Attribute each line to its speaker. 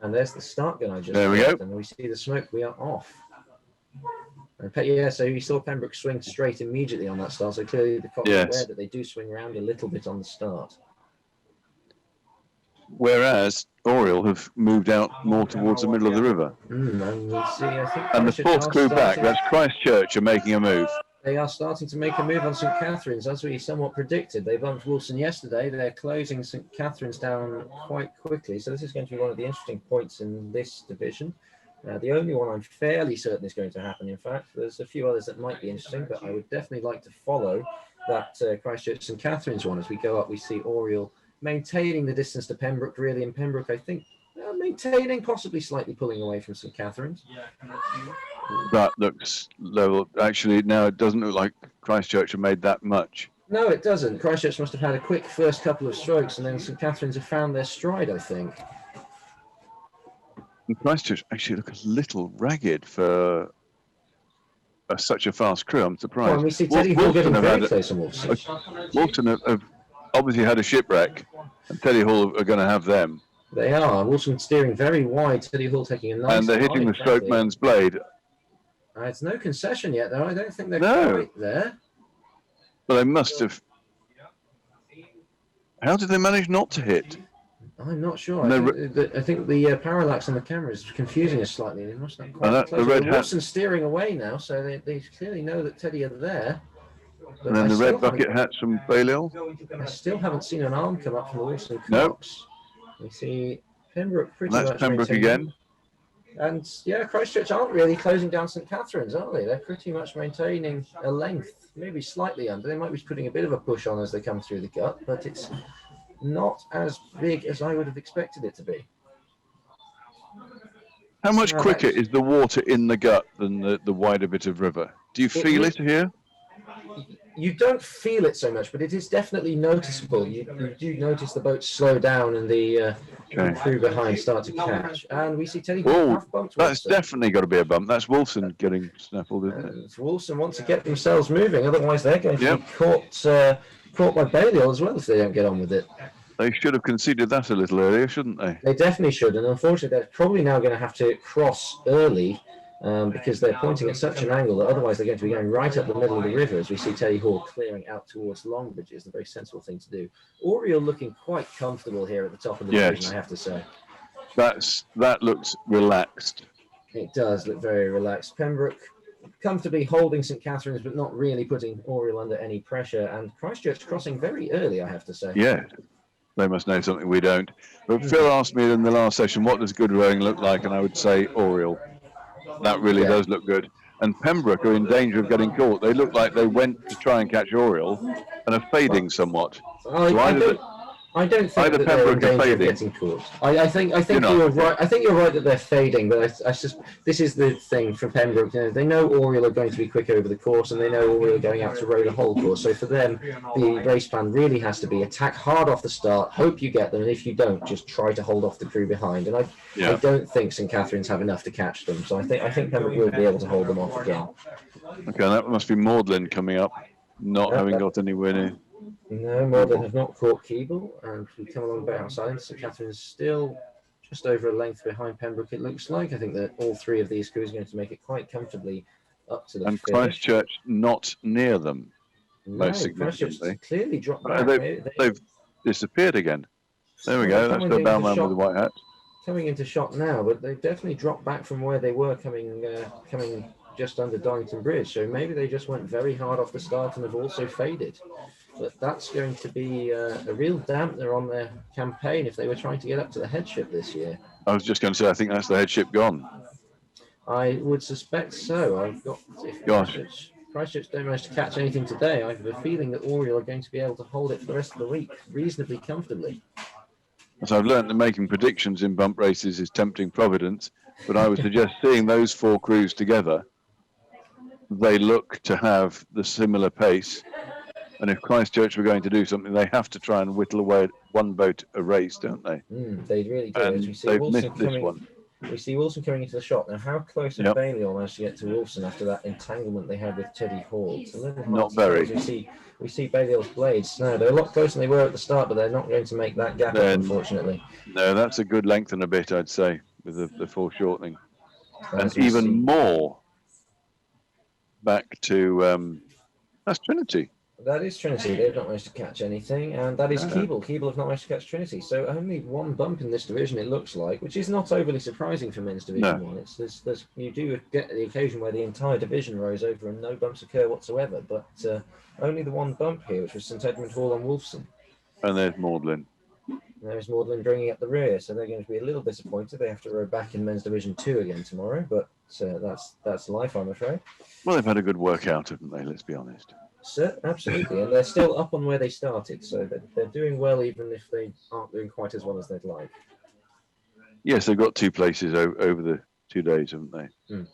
Speaker 1: And there's the start gun I just
Speaker 2: There we go.
Speaker 1: And we see the smoke. We are off. And yeah, so you saw Pembroke swing straight immediately on that start. So clearly the cock's aware that they do swing around a little bit on the start.
Speaker 2: Whereas Oriel have moved out more towards the middle of the river.
Speaker 1: And we see, I think,
Speaker 2: and the fourth crew back, that's Christchurch, are making a move.
Speaker 1: They are starting to make a move on St Catherine's, as we somewhat predicted. They bumped Wolfson yesterday. They're closing St Catherine's down quite quickly. So this is going to be one of the interesting points in this division. The only one I'm fairly certain is going to happen, in fact. There's a few others that might be interesting, but I would definitely like to follow that Christchurch St Catherine's one. As we go up, we see Oriel maintaining the distance to Pembroke, really. And Pembroke, I think, maintaining, possibly slightly pulling away from St Catherine's.
Speaker 2: That looks level. Actually, now it doesn't look like Christchurch have made that much.
Speaker 1: No, it doesn't. Christchurch must have had a quick first couple of strokes, and then St Catherine's have found their stride, I think.
Speaker 2: And Christchurch actually look a little ragged for such a fast crew. I'm surprised.
Speaker 1: Well, we see Teddy Hall getting very close on Wolfson.
Speaker 2: Wolfson have obviously had a shipwreck, and Teddy Hall are going to have them.
Speaker 1: They are. Wolfson steering very wide, Teddy Hall taking a nice...
Speaker 2: And they're hitting the strokeman's blade.
Speaker 1: It's no concession yet, though. I don't think they're quite there.
Speaker 2: Well, they must have... How did they manage not to hit?
Speaker 1: I'm not sure. I think the parallax on the camera is confusing us slightly. They must not quite close. Wolfson's steering away now, so they clearly know that Teddy are there.
Speaker 2: And then the red bucket hats from Balliol.
Speaker 1: I still haven't seen an arm come up from the Wolfson Cox. We see Pembroke pretty much.
Speaker 2: That's Pembroke again.
Speaker 1: And yeah, Christchurch aren't really closing down St Catherine's, are they? They're pretty much maintaining a length, maybe slightly under. They might be putting a bit of a push on as they come through the gut, but it's not as big as I would have expected it to be.
Speaker 2: How much quicker is the water in the gut than the wider bit of river? Do you feel it here?
Speaker 1: You don't feel it so much, but it is definitely noticeable. You do notice the boat slow down and the crew behind start to catch. And we see Teddy half bumped.
Speaker 2: That's definitely got to be a bump. That's Wolfson getting snaffled, isn't it?
Speaker 1: Wolfson want to get themselves moving, otherwise they're going to be caught by Balliol as well if they don't get on with it.
Speaker 2: They should have conceded that a little earlier, shouldn't they?
Speaker 1: They definitely should, and unfortunately they're probably now going to have to cross early because they're pointing at such an angle that otherwise they're going to be going right up the middle of the river as we see Teddy Hall clearing out towards Longbridge. Is the very sensible thing to do. Oriel looking quite comfortable here at the top of the division, I have to say.
Speaker 2: That looks relaxed.
Speaker 1: It does look very relaxed. Pembroke comfortably holding St Catherine's but not really putting Oriel under any pressure, and Christchurch crossing very early, I have to say.
Speaker 2: Yeah. They must know something we don't. But Phil asked me in the last session, what does good rowing look like? And I would say Oriel. That really does look good. And Pembroke are in danger of getting caught. They look like they went to try and catch Oriel and are fading somewhat.
Speaker 1: I don't think that they're in danger of getting caught. I think you're right. I think you're right that they're fading, but I just this is the thing for Pembroke. You know, they know Oriel are going to be quick over the course, and they know Oriel are going out to row the whole course. So for them, the race plan really has to be attack hard off the start, hope you get them, and if you don't, just try to hold off the crew behind. And I don't think St Catherine's have enough to catch them. So I think Pembroke will be able to hold them off again.
Speaker 2: Okay, that must be Magdalen coming up, not having got anywhere near.
Speaker 1: No, Magdalen have not caught Keeble, and we come along back outside. St Catherine's still just over a length behind Pembroke, it looks like. I think that all three of these crews are going to make it quite comfortably up to the finish.
Speaker 2: Christchurch not near them, most
Speaker 1: significantly. Clearly dropped back.
Speaker 2: They've disappeared again. There we go, that's the bellman with the white hat.
Speaker 1: Coming into shot now, but they've definitely dropped back from where they were coming just under Darlington Bridge. So maybe they just went very hard off the start and have also faded. But that's going to be a real dampener on their campaign if they were trying to get up to the headship this year.
Speaker 2: I was just going to say, I think that's the headship gone.
Speaker 1: I would suspect so. If Christchurch don't manage to catch anything today, I have a feeling that Oriel are going to be able to hold it for the rest of the week reasonably comfortably.
Speaker 2: As I've learned that making predictions in bump races is tempting providence, but I would suggest seeing those four crews together, they look to have the similar pace. And if Christchurch were going to do something, they have to try and whittle away at one boat a race, don't they?
Speaker 1: They really do.
Speaker 2: And they've missed this one.
Speaker 1: We see Wolfson coming into the shot. Now, how close have Balliol managed to get to Wolfson after that entanglement they had with Teddy Hall?
Speaker 2: Not very.
Speaker 1: We see Balliol's blades. No, they're a lot closer than they were at the start, but they're not going to make that gap up, unfortunately.
Speaker 2: No, that's a good length and a bit, I'd say. with the foreshortening. And
Speaker 1: As we
Speaker 2: even
Speaker 1: see.
Speaker 2: more back to that's Trinity.
Speaker 1: That is Trinity. They've not managed to catch anything, and that is
Speaker 2: No.
Speaker 1: Keeble. Keeble have not managed to catch Trinity. So only one bump in this division, it looks like, which is not overly surprising for men's Division
Speaker 2: No.
Speaker 1: 1. You do get the occasion where the entire division rows over and no bumps occur whatsoever, but only the one bump here, which was St Edmund Hall on Wolfson.
Speaker 2: And there's Magdalen.
Speaker 1: There's Magdalen bringing up the rear, so they're going to be a little disappointed. They have to row back in men's Division 2 again tomorrow, but that's life, I'm afraid.
Speaker 2: Well, they've had a good workout, haven't they? Let's be honest.
Speaker 1: Absolutely, and they're still up on where they started, so they're doing well, even if they aren't doing quite as well as they'd like.
Speaker 2: Yes, they've got 2 places over the 2 days, haven't they?